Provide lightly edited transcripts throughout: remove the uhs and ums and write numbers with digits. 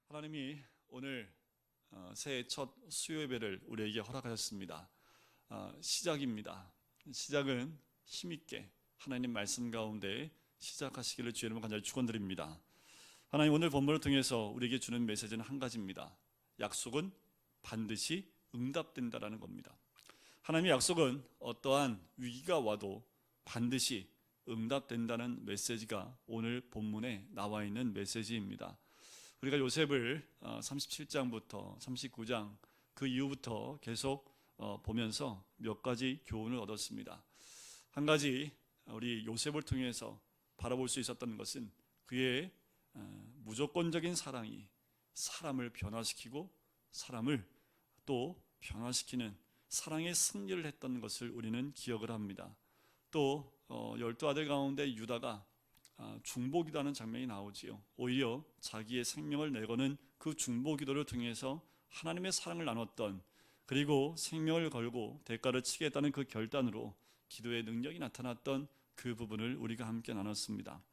하나님이 오늘 새해 첫 수요 예배를 우리에게 허락하셨습니다. 시작입니다. 시작은 힘있게 하나님 말씀 가운데 시작하시기를 주의 이름으로 간절히 축원드립니다. 하나님 오늘 본문을 통해서 우리에게 주는 메시지는 한 가지입니다. 약속은 반드시 응답된다라는 겁니다. 하나님의 약속은 어떠한 위기가 와도 반드시 응답된다는 메시지가 오늘 본문에 나와 있는 메시지입니다. 우리가 요셉을 37장부터 39장 그 이후부터 계속 보면서 몇 가지 교훈을 얻었습니다. 한 가지 우리 요셉을 통해서 바라볼 수 있었던 것은 그의 무조건적인 사랑이 사람을 변화시키고 사람을 또 변화시키는 사랑의 승리를 했던 것을 우리는 기억을 합니다. 또 12아들 가운데 유다가 중보기도하는 장면이 나오지요. 오히려 자기의 생명을 내거는 그 중보기도를 통해서 하나님의 사랑을 나눴던, 그리고 생명을 걸고 대가를 치겠다는 그 결단으로 기도의 능력이 나타났던 그 부분을 우리가 함께 나눴습니다.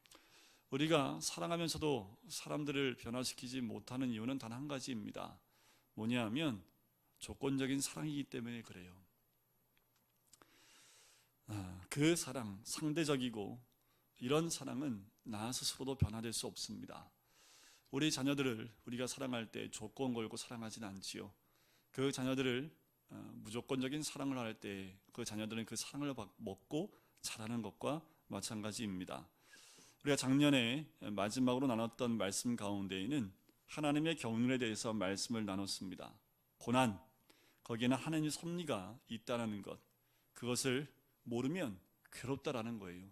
우리가 사랑하면서도 사람들을 변화시키지 못하는 이유는 단 한 가지입니다. 뭐냐 하면 조건적인 사랑이기 때문에 그래요. 그 사랑, 상대적이고 이런 사랑은 나 스스로도 변화될 수 없습니다. 우리 자녀들을 우리가 사랑할 때 조건 걸고 사랑하지는 않지요. 그 자녀들을 무조건적인 사랑을 할 때 그 자녀들은 그 사랑을 먹고 자라는 것과 마찬가지입니다. 우리가 작년에 마지막으로 나눴던 말씀 가운데에는 하나님의 경륜에 대해서 말씀을 나눴습니다. 고난, 거기에는 하나님의 섭리가 있다는 것, 그것을 모르면 괴롭다라는 거예요.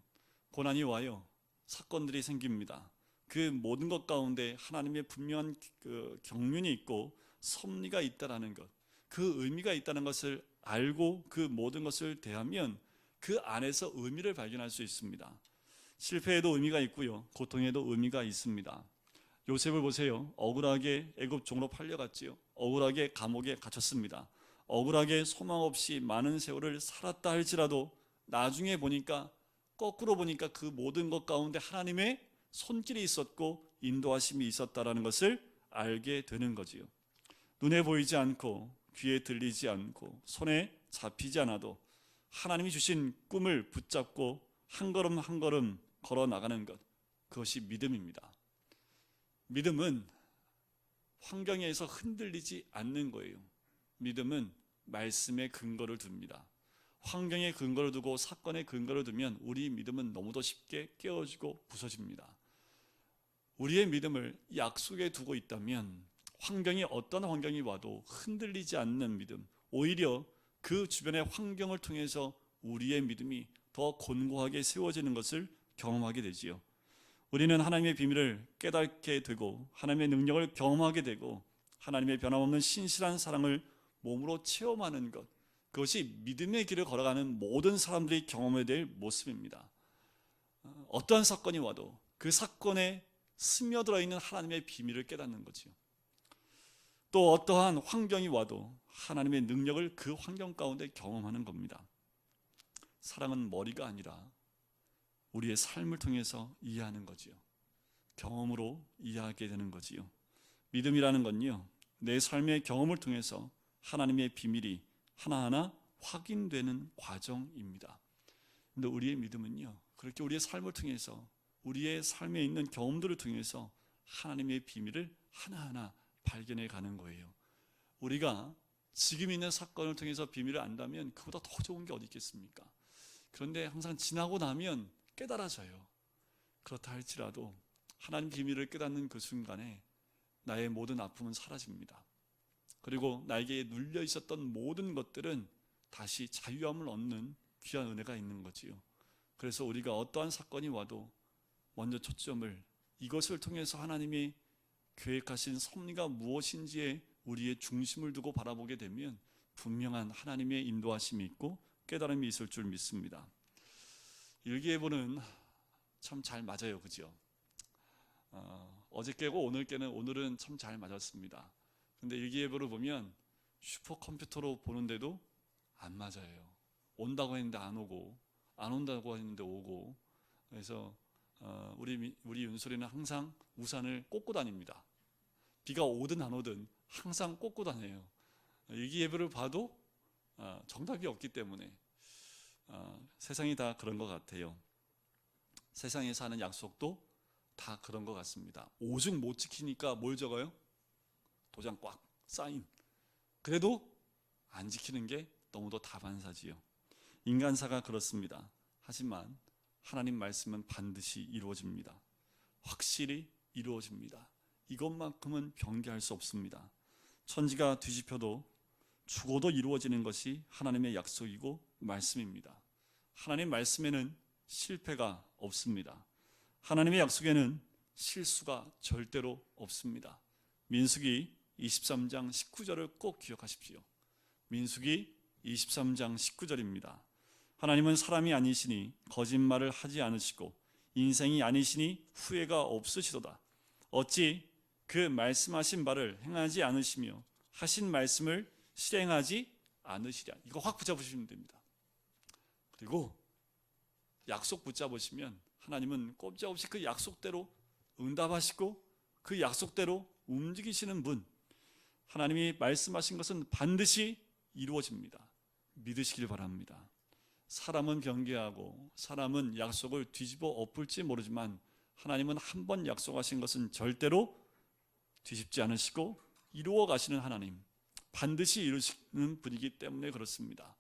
고난이 와요. 사건들이 생깁니다. 그 모든 것 가운데 하나님의 분명한 그 경륜이 있고 섭리가 있다라는 것, 그 의미가 있다는 것을 알고 그 모든 것을 대하면 그 안에서 의미를 발견할 수 있습니다. 실패에도 의미가 있고요, 고통에도 의미가 있습니다. 요셉을 보세요. 억울하게 애굽 종으로 팔려갔지요. 억울하게 감옥에 갇혔습니다. 억울하게 소망 없이 많은 세월을 살았다 할지라도 나중에 보니까, 거꾸로 보니까 그 모든 것 가운데 하나님의 손길이 있었고 인도하심이 있었다라는 것을 알게 되는 거지요. 눈에 보이지 않고 귀에 들리지 않고 손에 잡히지 않아도 하나님이 주신 꿈을 붙잡고 한 걸음 한 걸음 걸어 나가는 것, 그것이 믿음입니다. 믿음은 환경에 의해서 흔들리지 않는 거예요. 믿음은 말씀에 근거를 둡니다. 환경에 근거를 두고 사건에 근거를 두면 우리 믿음은 너무도 쉽게 깨어지고 부서집니다. 우리의 믿음을 약속에 두고 있다면 환경이 어떤 환경이 와도 흔들리지 않는 믿음, 오히려 그 주변의 환경을 통해서 우리의 믿음이 더 곤고하게 세워지는 것을 경험하게 되지요. 우리는 하나님의 비밀을 깨닫게 되고 하나님의 능력을 경험하게 되고 하나님의 변함없는 신실한 사랑을 몸으로 체험하는 것, 그것이 믿음의 길을 걸어가는 모든 사람들이 경험해야 될 모습입니다. 어떠한 사건이 와도 그 사건에 스며들어 있는 하나님의 비밀을 깨닫는 거지요. 또 어떠한 환경이 와도 하나님의 능력을 그 환경 가운데 경험하는 겁니다. 사랑은 머리가 아니라 우리의 삶을 통해서 이해하는 거지요. 경험으로 이해하게 되는 거지요. 믿음이라는 건요, 내 삶의 경험을 통해서 하나님의 비밀이 하나하나 확인되는 과정입니다. 근데 우리의 믿음은요, 그렇게 우리의 삶을 통해서 우리의 삶에 있는 경험들을 통해서 하나님의 비밀을 하나하나 발견해 가는 거예요. 우리가 지금 있는 사건을 통해서 비밀을 안다면 그보다 더 좋은 게 어디 있겠습니까? 그런데 항상 지나고 나면 깨달아져요. 그렇다 할지라도 하나님 비밀을 깨닫는 그 순간에 나의 모든 아픔은 사라집니다. 그리고 나에게 눌려 있었던 모든 것들은 다시 자유함을 얻는 귀한 은혜가 있는 거지요. 그래서 우리가 어떠한 사건이 와도 먼저 초점을 이것을 통해서 하나님이 계획하신 섭리가 무엇인지에 우리의 중심을 두고 바라보게 되면 분명한 하나님의 인도하심이 있고 깨달음이 있을 줄 믿습니다. 일기예보는 참 잘 맞아요, 그죠? 어제 깨고 오늘 깨는 오늘은 참 잘 맞았습니다. 근데 일기예보를 보면 슈퍼컴퓨터로 보는데도 안 맞아요. 온다고 했는데 안 오고, 안 온다고 했는데 오고. 그래서 우리 윤솔이는 항상 우산을 꽂고 다닙니다. 비가 오든 안 오든 항상 꽂고 다녀요. 일기예보를 봐도 정답이 없기 때문에 세상이 다 그런 것 같아요. 세상에서 하는 약속도 다 그런 것 같습니다. 오죽 못 지키니까 뭘 적어요? 도장 꽉 사인. 그래도 안 지키는 게 너무도 다반사지요. 인간사가 그렇습니다. 하지만 하나님 말씀은 반드시 이루어집니다. 확실히 이루어집니다. 이것만큼은 변개할 수 없습니다. 천지가 뒤집혀도 죽어도 이루어지는 것이 하나님의 약속이고 말씀입니다. 하나님 말씀에는 실패가 없습니다. 하나님의 약속에는 실수가 절대로 없습니다. 민수기 23장 19절을 꼭 기억하십시오. 민수기 23장 19절입니다. 하나님은 사람이 아니시니 거짓말을 하지 않으시고 인생이 아니시니 후회가 없으시도다. 어찌 그 말씀하신 바를 행하지 않으시며 하신 말씀을 실행하지 않으시랴. 이거 확 붙잡으시면 됩니다. 그리고 약속 붙잡으시면 하나님은 꼼짝없이 그 약속대로 응답하시고 그 약속대로 움직이시는 분, 하나님이 말씀하신 것은 반드시 이루어집니다. 믿으시길 바랍니다. 사람은 변개하고 사람은 약속을 뒤집어 엎을지 모르지만 하나님은 한 번 약속하신 것은 절대로 뒤집지 않으시고 이루어 가시는 하나님, 반드시 이루시는 분이기 때문에 그렇습니다.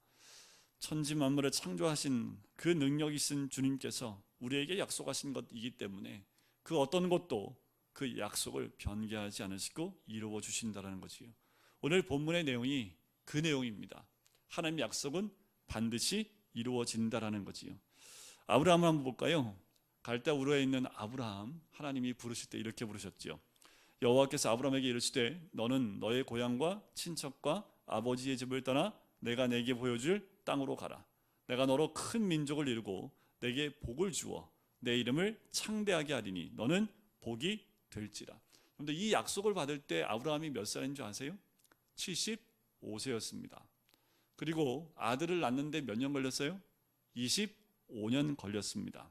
천지 만물을 창조하신 그 능력이 있은 주님께서 우리에게 약속하신 것이기 때문에 그 어떤 것도 그 약속을 변개하지 않으시고 이루어 주신다는 거지요. 오늘 본문의 내용이 그 내용입니다. 하나님의 약속은 반드시 이루어진다라는 거지요. 아브라함을 한번 볼까요? 갈대아 우르에 있는 아브라함, 하나님이 부르실 때 이렇게 부르셨지요. 여호와께서 아브라함에게 이르시되 너는 너의 고향과 친척과 아버지의 집을 떠나 내가 내게 보여줄 땅으로 가라. 내가 너로 큰 민족을 이루고 내게 복을 주어 내 이름을 창대하게 하리니 너는 복이 될지라. 그런데 이 약속을 받을 때 아브라함이 몇 살인 줄 아세요? 75세였습니다. 그리고 아들을 낳는데 몇 년 걸렸어요? 25년 걸렸습니다.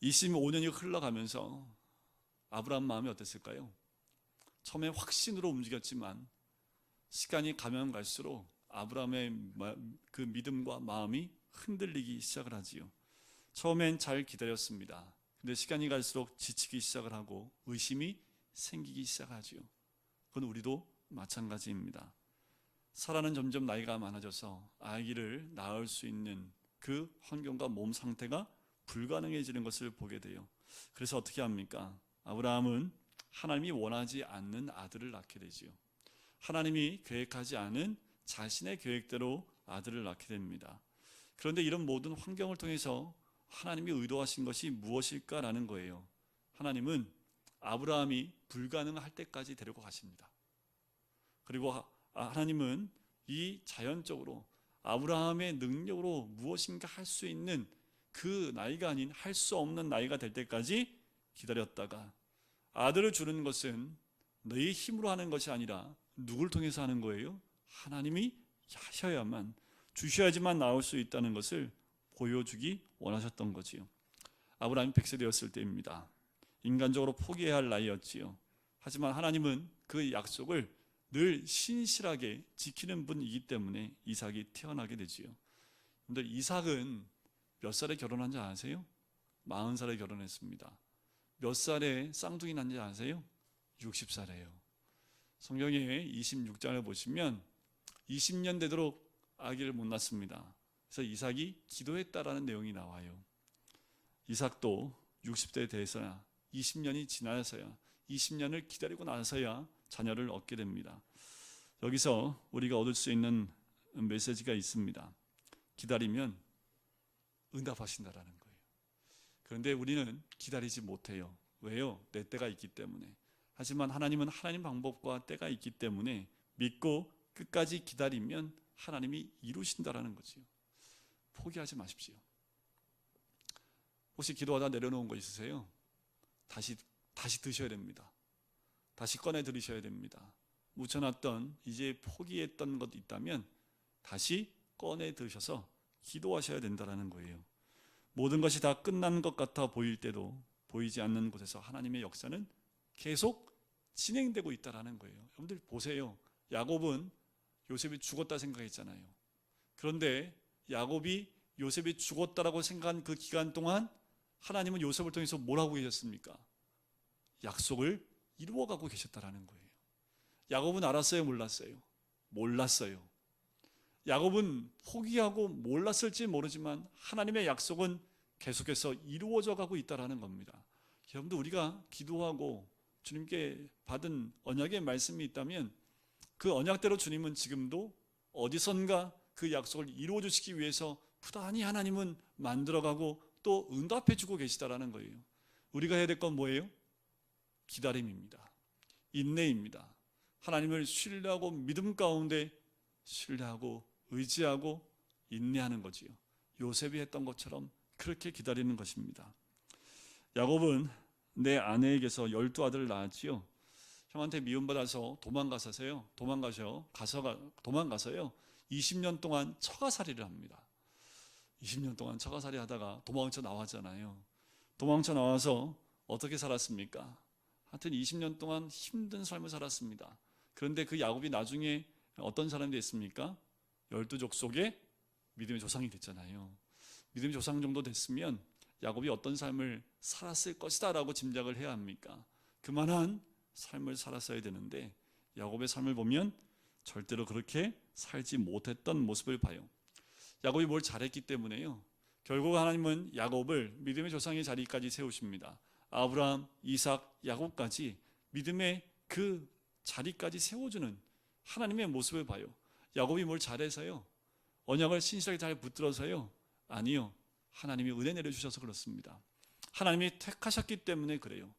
25년이 흘러가면서 아브라함 마음이 어땠을까요? 처음에 확신으로 움직였지만 시간이 가면 갈수록 아브라함의 그 믿음과 마음이 흔들리기 시작을 하지요. 처음엔 잘 기다렸습니다. 근데 시간이 갈수록 지치기 시작을 하고 의심이 생기기 시작하지요. 그건 우리도 마찬가지입니다. 사라는 점점 나이가 많아져서 아기를 낳을 수 있는 그 환경과 몸 상태가 불가능해지는 것을 보게 돼요. 그래서 어떻게 합니까? 아브라함은 하나님이 원하지 않는 아들을 낳게 되지요. 하나님이 계획하지 않은 자신의 계획대로 아들을 낳게 됩니다. 그런데 이런 모든 환경을 통해서 하나님이 의도하신 것이 무엇일까라는 거예요. 하나님은 아브라함이 불가능할 때까지 데리고 가십니다. 그리고 하나님은 이 자연적으로 아브라함의 능력으로 무엇인가 할 수 있는 그 나이가 아닌 할 수 없는 나이가 될 때까지 기다렸다가 아들을 주는 것은 너희 힘으로 하는 것이 아니라 누굴 통해서 하는 거예요? 하나님이 하셔야만, 주셔야지만 나올 수 있다는 것을 보여주기 원하셨던 거지요. 아브라함이 100세 되었을 때입니다. 인간적으로 포기해야 할 나이였지요. 하지만 하나님은 그 약속을 늘 신실하게 지키는 분이기 때문에 이삭이 태어나게 되지요. 그런데 이삭은 몇 살에 결혼한 줄 아세요? 40살에 결혼했습니다. 몇 살에 쌍둥이 난지 아세요? 60살에요. 성경에 26장을 보시면 20년 되도록 아기를 못 낳습니다. 그래서 이삭이 기도했다라는 내용이 나와요. 이삭도 60대에 대해서야 20년이 지나서야 20년을 기다리고 나서야 자녀를 얻게 됩니다. 여기서 우리가 얻을 수 있는 메시지가 있습니다. 기다리면 응답하신다라는 거예요. 그런데 우리는 기다리지 못해요. 왜요? 내 때가 있기 때문에. 하지만 하나님은 하나님 방법과 때가 있기 때문에 믿고 끝까지 기다리면 하나님이 이루신다라는 거지요. 포기하지 마십시오. 혹시 기도하다 내려놓은 거 있으세요? 다시 드셔야 됩니다. 다시 꺼내 들으셔야 됩니다. 묻혀놨던 이제 포기했던 것 있다면 다시 꺼내 들으셔서 기도하셔야 된다는 거예요. 모든 것이 다 끝난 것 같아 보일 때도 보이지 않는 곳에서 하나님의 역사는 계속 진행되고 있다는 거예요. 여러분들 보세요. 야곱은 요셉이 죽었다 생각했잖아요. 그런데 야곱이 요셉이 죽었다라고 생각한 그 기간 동안 하나님은 요셉을 통해서 뭘 하고 계셨습니까? 약속을 이루어가고 계셨다라는 거예요. 야곱은 알았어요, 몰랐어요? 몰랐어요. 야곱은 포기하고 몰랐을지 모르지만 하나님의 약속은 계속해서 이루어져 가고 있다는 겁니다. 여러분들 우리가 기도하고 주님께 받은 언약의 말씀이 있다면 그 언약대로 주님은 지금도 어디선가 그 약속을 이루어 주시기 위해서 부단히 하나님은 만들어가고 또 응답해 주고 계시다라는 거예요. 우리가 해야 될 건 뭐예요? 기다림입니다. 인내입니다. 하나님을 신뢰하고 믿음 가운데 신뢰하고 의지하고 인내하는 거지요. 요셉이 했던 것처럼 그렇게 기다리는 것입니다. 야곱은 내 아내에게서 12아들을 낳았지요. 형한테 미움받아서 도망가서요. 20년 동안 처가살이를 합니다. 20년 동안 처가살이 하다가 도망쳐 나왔잖아요. 도망쳐 나와서 어떻게 살았습니까? 하여튼 20년 동안 힘든 삶을 살았습니다. 그런데 그 야곱이 나중에 어떤 사람이 됐습니까? 12족속의 믿음의 조상이 됐잖아요. 믿음의 조상 정도 됐으면 야곱이 어떤 삶을 살았을 것이다 라고 짐작을 해야 합니까? 그만한 삶을 살았어야 되는데 야곱의 삶을 보면 절대로 그렇게 살지 못했던 모습을 봐요. 야곱이 뭘 잘했기 때문에요. 결국 하나님은 야곱을 믿음의 조상의 자리까지 세우십니다. 아브라함, 이삭, 야곱까지 믿음의 그 자리까지 세워주는 하나님의 모습을 봐요. 야곱이 뭘 잘해서요? 언약을 신실하게 잘 붙들어서요? 아니요. 하나님이 은혜 내려주셔서 그렇습니다. 하나님이 택하셨기 때문에 그래요.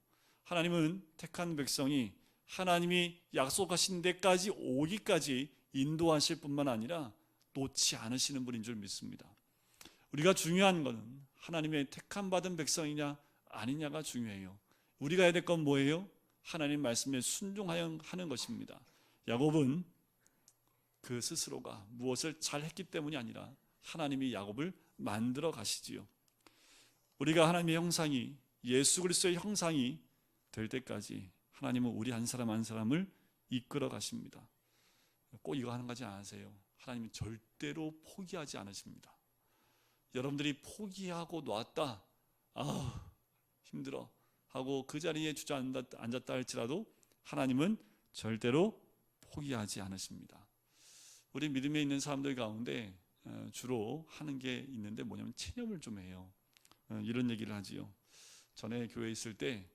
하나님은 택한 백성이 하나님이 약속하신 데까지 오기까지 인도하실 뿐만 아니라 놓지 않으시는 분인 줄 믿습니다. 우리가 중요한 것은 하나님의 택함 받은 백성이냐 아니냐가 중요해요. 우리가 해야 될 건 뭐예요? 하나님 말씀에 순종하여 하는 것입니다. 야곱은 그 스스로가 무엇을 잘했기 때문이 아니라 하나님이 야곱을 만들어 가시지요. 우리가 하나님의 형상이 예수 그리스도의 형상이 될 때까지 하나님은 우리 한 사람 한 사람을 이끌어 가십니다. 꼭 이거 하는 거지 않으세요. 하나님은 절대로 포기하지 않으십니다. 여러분들이 포기하고 놨다, 힘들어 하고 그 자리에 주저앉았다 할지라도 하나님은 절대로 포기하지 않으십니다. 우리 믿음에 있는 사람들 가운데 주로 하는 게 있는데 뭐냐면 체념을 좀 해요. 이런 얘기를 하지요. 전에 교회에 있을 때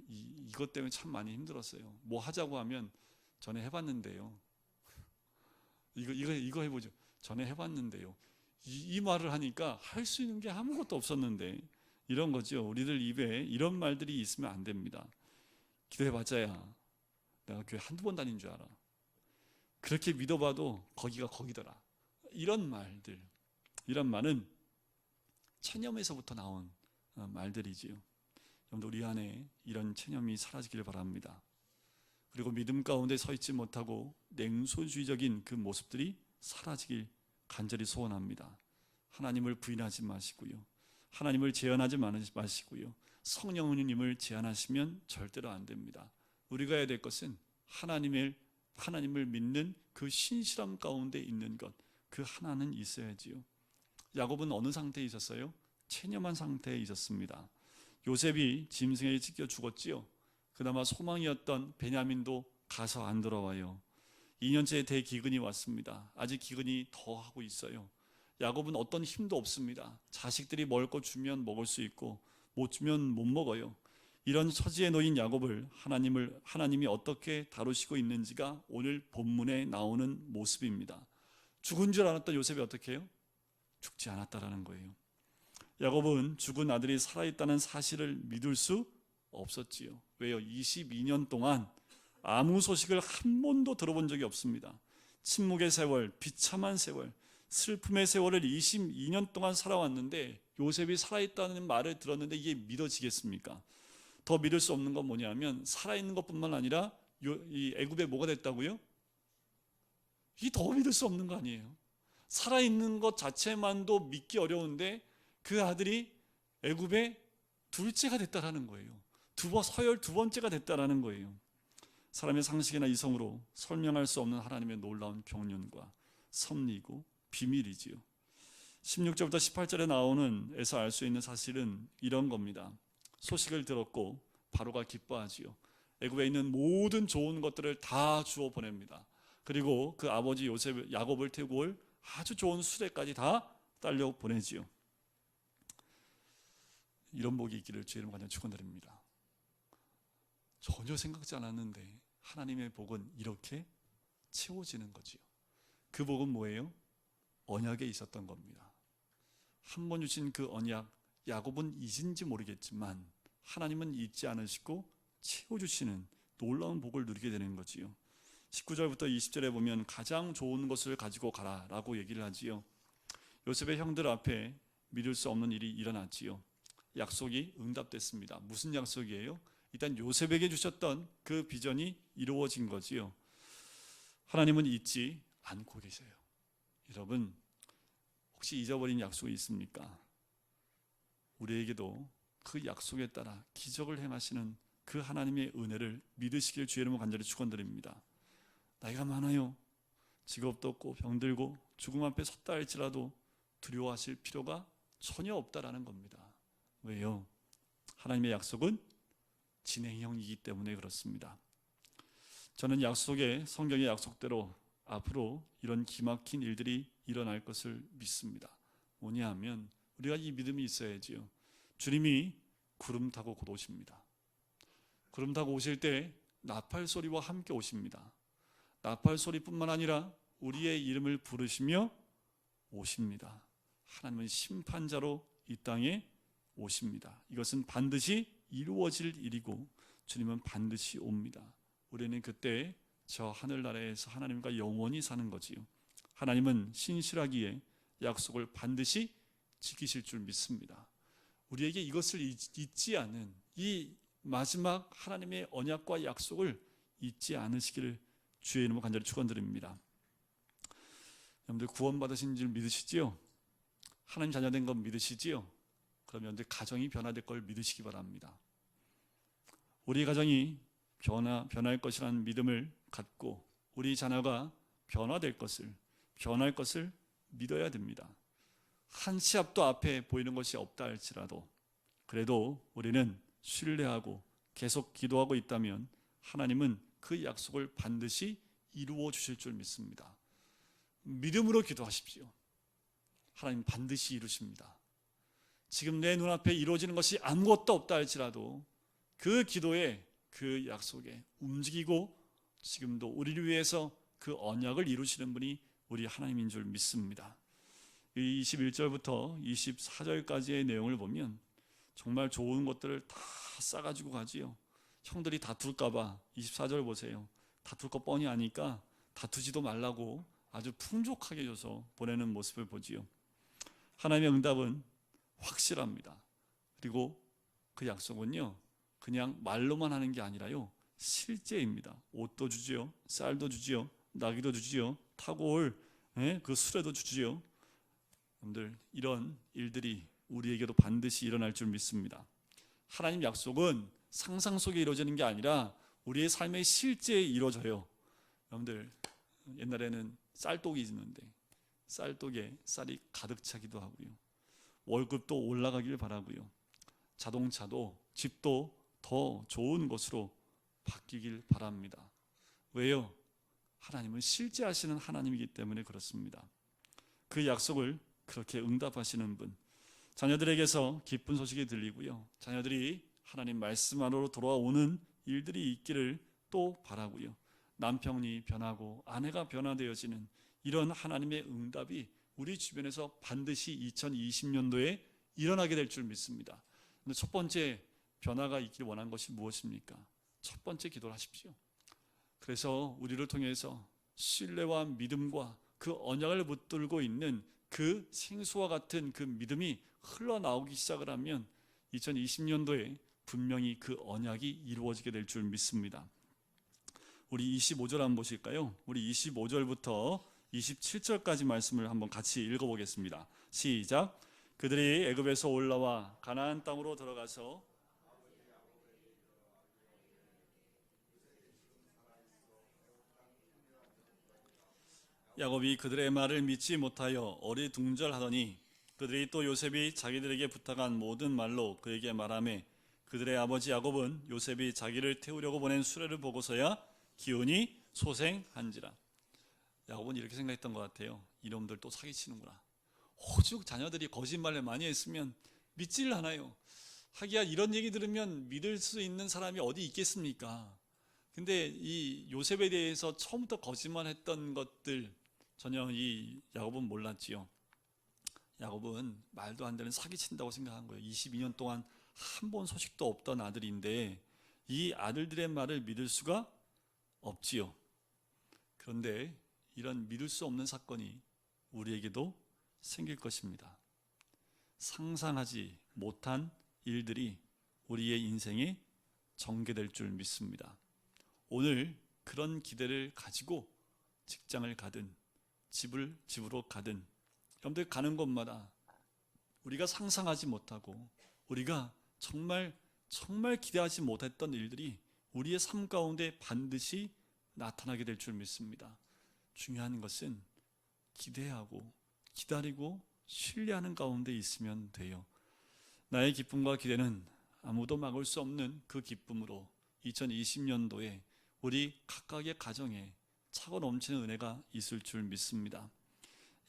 이것 때문에 참 많이 힘들었어요. 뭐 하자고 하면 전에 해봤는데요. 이거 해보죠. 전에 해봤는데요. 이 말을 하니까 할 수 있는 게 아무것도 없었는데 이런 거죠. 우리들 입에 이런 말들이 있으면 안 됩니다. 기도해봤자야 내가 교회 한두 번 다닌 줄 알아. 그렇게 믿어봐도 거기가 거기더라. 이런 말들, 이런 말은 체념에서부터 나온 말들이지요. 여러분들 우리 안에 이런 체념이 사라지기를 바랍니다. 그리고 믿음 가운데 서 있지 못하고 냉소주의적인 그 모습들이 사라지길 간절히 소원합니다. 하나님을 부인하지 마시고요. 하나님을 제한하지 마시고요. 성령님을 제한하시면 절대로 안 됩니다. 우리가 해야 될 것은 하나님을 믿는 그 신실함 가운데 있는 것, 그 하나는 있어야지요. 야곱은 어느 상태에 있었어요? 체념한 상태에 있었습니다. 요셉이 짐승에 찢겨 죽었지요. 그나마 소망이었던 베냐민도 가서 안 돌아와요. 2년째 대기근이 왔습니다. 아직 기근이 더 하고 있어요. 야곱은 어떤 힘도 없습니다. 자식들이 먹을 거 주면 먹을 수 있고 못 주면 못 먹어요. 이런 처지에 놓인 야곱을 하나님이 어떻게 다루시고 있는지가 오늘 본문에 나오는 모습입니다. 죽은 줄 알았던 요셉이 어떻게 해요? 죽지 않았다라는 거예요. 야곱은 죽은 아들이 살아있다는 사실을 믿을 수 없었지요. 왜요? 22년 동안 아무 소식을 한 번도 들어본 적이 없습니다. 침묵의 세월, 비참한 세월, 슬픔의 세월을 22년 동안 살아왔는데 요셉이 살아있다는 말을 들었는데 이게 믿어지겠습니까? 더 믿을 수 없는 건 뭐냐면 살아있는 것뿐만 아니라 이 애굽에 뭐가 됐다고요? 이게 더 믿을 수 없는 거 아니에요? 살아있는 것 자체만도 믿기 어려운데 그 아들이 애굽의 둘째가 됐다라는 거예요. 서열 두 번째가 됐다라는 거예요. 사람의 상식이나 이성으로 설명할 수 없는 하나님의 놀라운 경륜과 섭리고 비밀이지요. 16절부터 18절에 나오는 에서 알 수 있는 사실은 이런 겁니다. 소식을 들었고 바로가 기뻐하지요. 애굽에 있는 모든 좋은 것들을 다 주어 보냅니다. 그리고 그 아버지 요셉 야곱을 태우고 올 아주 좋은 수레까지 다 딸려 보내지요. 이런 복이 있기를 주의 이름 간절히 축원드립니다. 전혀 생각지 않았는데 하나님의 복은 이렇게 채워지는 거지요. 그 복은 뭐예요? 언약에 있었던 겁니다. 한 번 주신 그 언약, 야곱은 잊은지 모르겠지만 하나님은 잊지 않으시고 채워주시는 놀라운 복을 누리게 되는 거지요. 19절부터 20절에 보면 가장 좋은 것을 가지고 가라라고 얘기를 하지요. 요셉의 형들 앞에 믿을 수 없는 일이 일어났지요. 약속이 응답됐습니다. 무슨 약속이에요? 일단 요셉에게 주셨던 그 비전이 이루어진 거지요. 하나님은 잊지 않고 계세요. 여러분, 혹시 잊어버린 약속이 있습니까? 우리에게도 그 약속에 따라 기적을 행하시는 그 하나님의 은혜를 믿으시길 주의 이름으로 간절히 축원드립니다. 나이가 많아요. 직업도 없고 병들고 죽음 앞에 섰다 할지라도 두려워하실 필요가 전혀 없다라는 겁니다. 왜요? 하나님의 약속은 진행형이기 때문에 그렇습니다. 저는 성경의 약속대로 앞으로 이런 기막힌 일들이 일어날 것을 믿습니다. 뭐냐 하면 우리가 이 믿음이 있어야지요. 주님이 구름 타고 곧 오십니다. 구름 타고 오실 때 나팔 소리와 함께 오십니다. 나팔 소리뿐만 아니라 우리의 이름을 부르시며 오십니다. 하나님은 심판자로 이 땅에 오십니다. 이것은 반드시 이루어질 일이고 주님은 반드시 옵니다. 우리는 그때 저 하늘나라에서 하나님과 영원히 사는 거지요. 하나님은 신실하기에 약속을 반드시 지키실 줄 믿습니다. 우리에게 이것을 잊지 않은 이 마지막 하나님의 언약과 약속을 잊지 않으시기를 주의 이름으로 간절히 축원드립니다. 여러분들 구원받으신 줄 믿으시지요? 하나님 자녀된 건 믿으시지요? 그러면 여러분들 가정이 변화될 걸 믿으시기 바랍니다. 우리 가정이 변할 것이라는 믿음을 갖고 우리 자녀가 변할 것을 믿어야 됩니다. 한 치 앞도 앞에 보이는 것이 없다 할지라도 그래도 우리는 신뢰하고 계속 기도하고 있다면 하나님은 그 약속을 반드시 이루어 주실 줄 믿습니다. 믿음으로 기도하십시오. 하나님 반드시 이루십니다. 지금 내 눈앞에 이루어지는 것이 아무것도 없다 할지라도 그 기도에 그 약속에 움직이고 지금도 우리를 위해서 그 언약을 이루시는 분이 우리 하나님인 줄 믿습니다. 21절부터 24절까지의 내용을 보면 정말 좋은 것들을 다 싸가지고 가지요. 형들이 다툴까봐 24절 보세요. 다툴 거 뻔히 아니까 다투지도 말라고 아주 풍족하게 줘서 보내는 모습을 보지요. 하나님의 응답은 확실합니다. 그리고 그 약속은요 그냥 말로만 하는 게 아니라요 실제입니다. 옷도 주지요, 쌀도 주지요, 나귀도 주지요, 타고 올 그 수레도 주지요. 여러분들 이런 일들이 우리에게도 반드시 일어날 줄 믿습니다. 하나님 약속은 상상 속에 이루어지는 게 아니라 우리의 삶의 실제에 이루어져요. 여러분들 옛날에는 쌀독이 있는데 쌀독에 쌀이 가득 차기도 하고요. 월급도 올라가길 바라고요. 자동차도 집도 더 좋은 것으로 바뀌길 바랍니다. 왜요? 하나님은 실제 하시는 하나님이기 때문에 그렇습니다. 그 약속을 그렇게 응답하시는 분, 자녀들에게서 기쁜 소식이 들리고요. 자녀들이 하나님 말씀 안으로 돌아오는 일들이 있기를 또 바라고요. 남편이 변하고 아내가 변화되어지는 이런 하나님의 응답이 우리 주변에서 반드시 2020년도에 일어나게 될 줄 믿습니다. 근데 첫 번째 변화가 있길 원한 것이 무엇입니까? 첫 번째 기도를 하십시오. 그래서 우리를 통해서 신뢰와 믿음과 그 언약을 붙들고 있는 그 생수와 같은 그 믿음이 흘러나오기 시작을 하면 2020년도에 분명히 그 언약이 이루어지게 될 줄 믿습니다. 우리 25절 한번 보실까요? 우리 25절부터 27절까지 말씀을 한번 같이 읽어보겠습니다. 시작. 그들이 애굽에서 올라와 가나안 땅으로 들어가서 야곱이 그들의 말을 믿지 못하여 어리둥절하더니 그들이 또 요셉이 자기들에게 부탁한 모든 말로 그에게 말하매 그들의 아버지 야곱은 요셉이 자기를 태우려고 보낸 수레를 보고서야 기운이 소생한지라. 야곱은 이렇게 생각했던 것 같아요. 이놈들 또 사기치는구나. 오죽 자녀들이 거짓말을 많이 했으면 믿질 않아요. 하기야 이런 얘기 들으면 믿을 수 있는 사람이 어디 있겠습니까? 근데 이 요셉에 대해서 처음부터 거짓말했던 것들 전혀 이 야곱은 몰랐지요. 야곱은 말도 안 되는 사기친다고 생각한 거예요. 22년 동안 한 번 소식도 없던 아들인데 이 아들들의 말을 믿을 수가 없지요. 그런데 이런 믿을 수 없는 사건이 우리에게도 생길 것입니다. 상상하지 못한 일들이 우리의 인생에 전개될 줄 믿습니다. 오늘 그런 기대를 가지고 직장을 가든 집으로 가든 여러분들 가는 곳마다 우리가 상상하지 못하고 우리가 정말 기대하지 못했던 일들이 우리의 삶 가운데 반드시 나타나게 될 줄 믿습니다. 중요한 것은 기대하고 기다리고 신뢰하는 가운데 있으면 돼요. 나의 기쁨과 기대는 아무도 막을 수 없는 그 기쁨으로 2020년도에 우리 각각의 가정에 차고 넘치는 은혜가 있을 줄 믿습니다.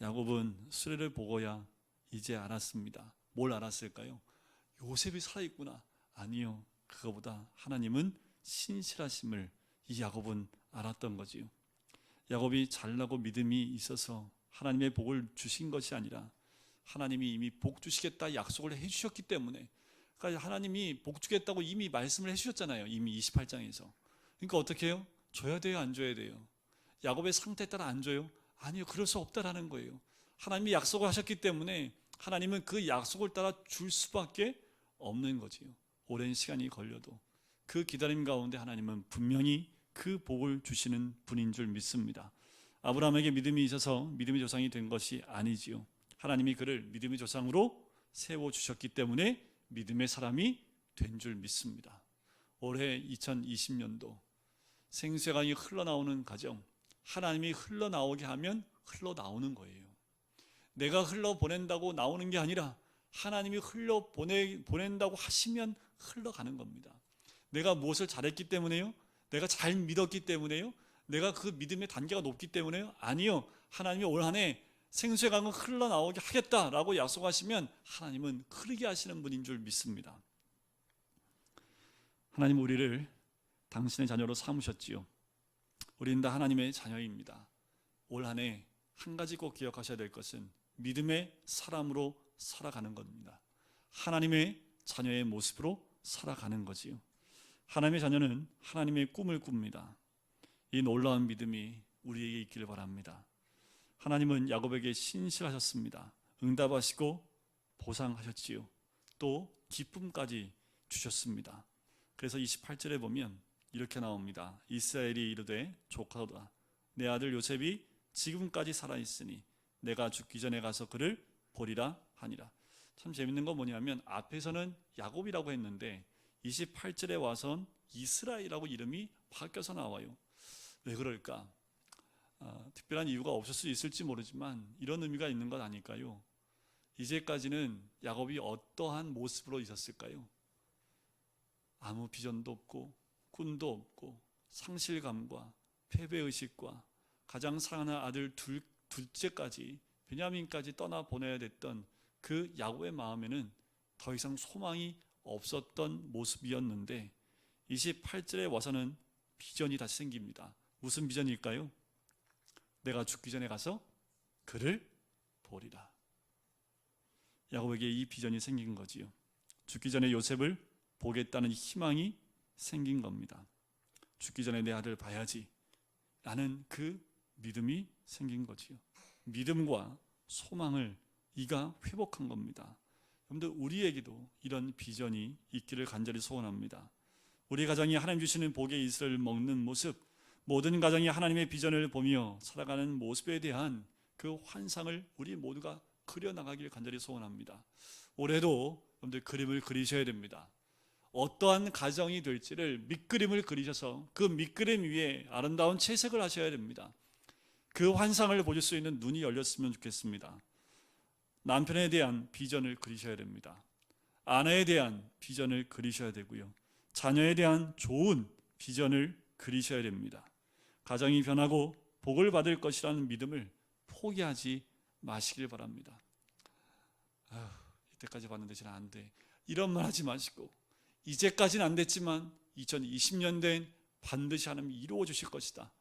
야곱은 수레를 보고야 이제 알았습니다. 뭘 알았을까요? 요셉이 살아있구나. 아니요. 그거보다 하나님은 신실하심을 이 야곱은 알았던 거지요. 야곱이 잘나고 믿음이 있어서 하나님의 복을 주신 것이 아니라 하나님이 이미 복 주시겠다 약속을 해주셨기 때문에, 그러니까 하나님이 복 주겠다고 이미 말씀을 해주셨잖아요. 이미 28장에서. 그러니까 어떻게 해요? 줘야 돼요? 안 줘야 돼요? 야곱의 상태에 따라 안 줘요? 아니요. 그럴 수 없다라는 거예요. 하나님이 약속을 하셨기 때문에 하나님은 그 약속을 따라 줄 수밖에 없는 거지요. 오랜 시간이 걸려도 그 기다림 가운데 하나님은 분명히 그 복을 주시는 분인 줄 믿습니다. 아브라함에게 믿음이 있어서 믿음의 조상이 된 것이 아니지요. 하나님이 그를 믿음의 조상으로 세워주셨기 때문에 믿음의 사람이 된 줄 믿습니다. 올해 2020년도 생수의 강이 흘러나오는 가정, 하나님이 흘러나오게 하면 흘러나오는 거예요. 내가 흘러보낸다고 나오는 게 아니라 하나님이 흘러보낸다고 하시면 흘러가는 겁니다. 내가 무엇을 잘했기 때문에요? 내가 잘 믿었기 때문에요? 내가 그 믿음의 단계가 높기 때문에요? 아니요. 하나님이 올 한 해 생수의 강은 흘러나오게 하겠다라고 약속하시면 하나님은 흐르게 하시는 분인 줄 믿습니다. 하나님 우리를 당신의 자녀로 삼으셨지요. 우리는 다 하나님의 자녀입니다. 올 한 해 한 가지 꼭 기억하셔야 될 것은 믿음의 사람으로 살아가는 겁니다. 하나님의 자녀의 모습으로 살아가는 거지요. 하나님의 자녀는 하나님의 꿈을 꿉니다. 이 놀라운 믿음이 우리에게 있기를 바랍니다. 하나님은 야곱에게 신실하셨습니다. 응답하시고 보상하셨지요. 또 기쁨까지 주셨습니다. 그래서 28절에 보면 이렇게 나옵니다. 이스라엘이 이르되 조카도다. 내 아들 요셉이 지금까지 살아있으니 내가 죽기 전에 가서 그를 보리라 하니라. 참 재밌는 건 뭐냐면 앞에서는 야곱이라고 했는데 28절에 와선 이스라엘이라고 이름이 바뀌어서 나와요. 왜 그럴까? 특별한 이유가 없을 수 있을지 모르지만 이런 의미가 있는 것 아닐까요? 이제까지는 야곱이 어떠한 모습으로 있었을까요? 아무 비전도 없고 꿈도 없고 상실감과 패배의식과 가장 사랑하는 아들 둘째까지 베냐민까지 떠나보내야 됐던 그 야곱의 마음에는 더 이상 소망이 없었던 모습이었는데 28절에 와서는 비전이 다시 생깁니다. 무슨 비전일까요? 내가 죽기 전에 가서 그를 보리라. 야곱에게 이 비전이 생긴 거지요. 죽기 전에 요셉을 보겠다는 희망이 생긴 겁니다. 죽기 전에 내 아들 봐야지 라는 그 믿음이 생긴 거지요. 믿음과 소망을 이가 회복한 겁니다. 여러분들, 우리에게도 이런 비전이 있기를 간절히 소원합니다. 우리 가정이 하나님 주시는 복의 이슬을 먹는 모습, 모든 가정이 하나님의 비전을 보며 살아가는 모습에 대한 그 환상을 우리 모두가 그려나가길 간절히 소원합니다. 올해도 여러분들 그림을 그리셔야 됩니다. 어떠한 가정이 될지를 밑그림을 그리셔서 그 밑그림 위에 아름다운 채색을 하셔야 됩니다. 그 환상을 보실 수 있는 눈이 열렸으면 좋겠습니다. 남편에 대한 비전을 그리셔야 됩니다. 아내에 대한 비전을 그리셔야 되고요. 자녀에 대한 좋은 비전을 그리셔야 됩니다. 가정이 변하고 복을 받을 것이라는 믿음을 포기하지 마시길 바랍니다. 이때까지 봤는데 잘 안 돼. 이런 말 하지 마시고, 이제까지는 안 됐지만 2020년대엔 반드시 하나님이 이루어 주실 것이다.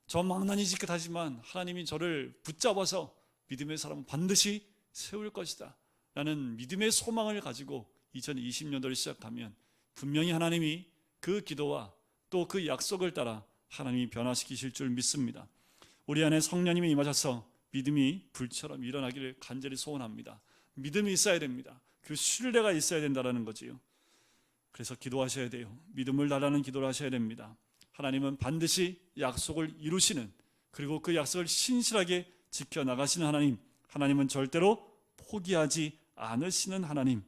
저 망나니 지긋 하지만 하나님이 저를 붙잡아서 믿음의 사람은 반드시 세울 것이다 라는 믿음의 소망을 가지고 2020년도를 시작하면 분명히 하나님이 그 기도와 또 그 약속을 따라 하나님이 변화시키실 줄 믿습니다. 우리 안에 성령님이 임하셔서 믿음이 불처럼 일어나기를 간절히 소원합니다. 믿음이 있어야 됩니다. 그 신뢰가 있어야 된다는 거지요. 그래서 기도하셔야 돼요. 믿음을 달라는 기도를 하셔야 됩니다. 하나님은 반드시 약속을 이루시는, 그리고 그 약속을 신실하게 지켜나가시는 하나님, 하나님은 절대로 포기하지 않으시는 하나님.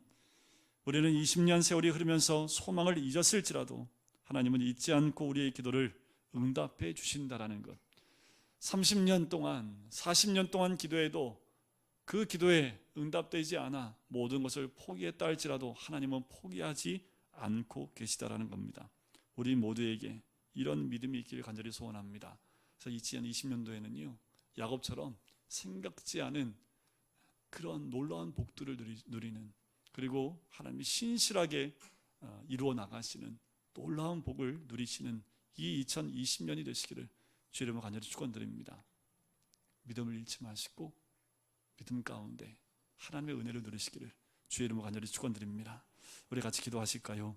우리는 20년 세월이 흐르면서 소망을 잊었을지라도 하나님은 잊지 않고 우리의 기도를 응답해 주신다라는 것. 30년 동안 40년 동안 기도해도 그 기도에 응답되지 않아 모든 것을 포기했다 할지라도 하나님은 포기하지 않고 계시다라는 겁니다. 우리 모두에게 이런 믿음이 있기를 간절히 소원합니다. 그래서 2020년도에는요 야곱처럼 생각지 않은 그런 놀라운 복들을 누리는, 그리고 하나님이 신실하게 이루어 나가시는 놀라운 복을 누리시는 이 2020년이 되시기를 주의 이름으로 간절히 축원드립니다. 믿음을 잃지 마시고 믿음 가운데 하나님의 은혜를 누리시기를 주의 이름으로 간절히 축원드립니다. 우리 같이 기도하실까요?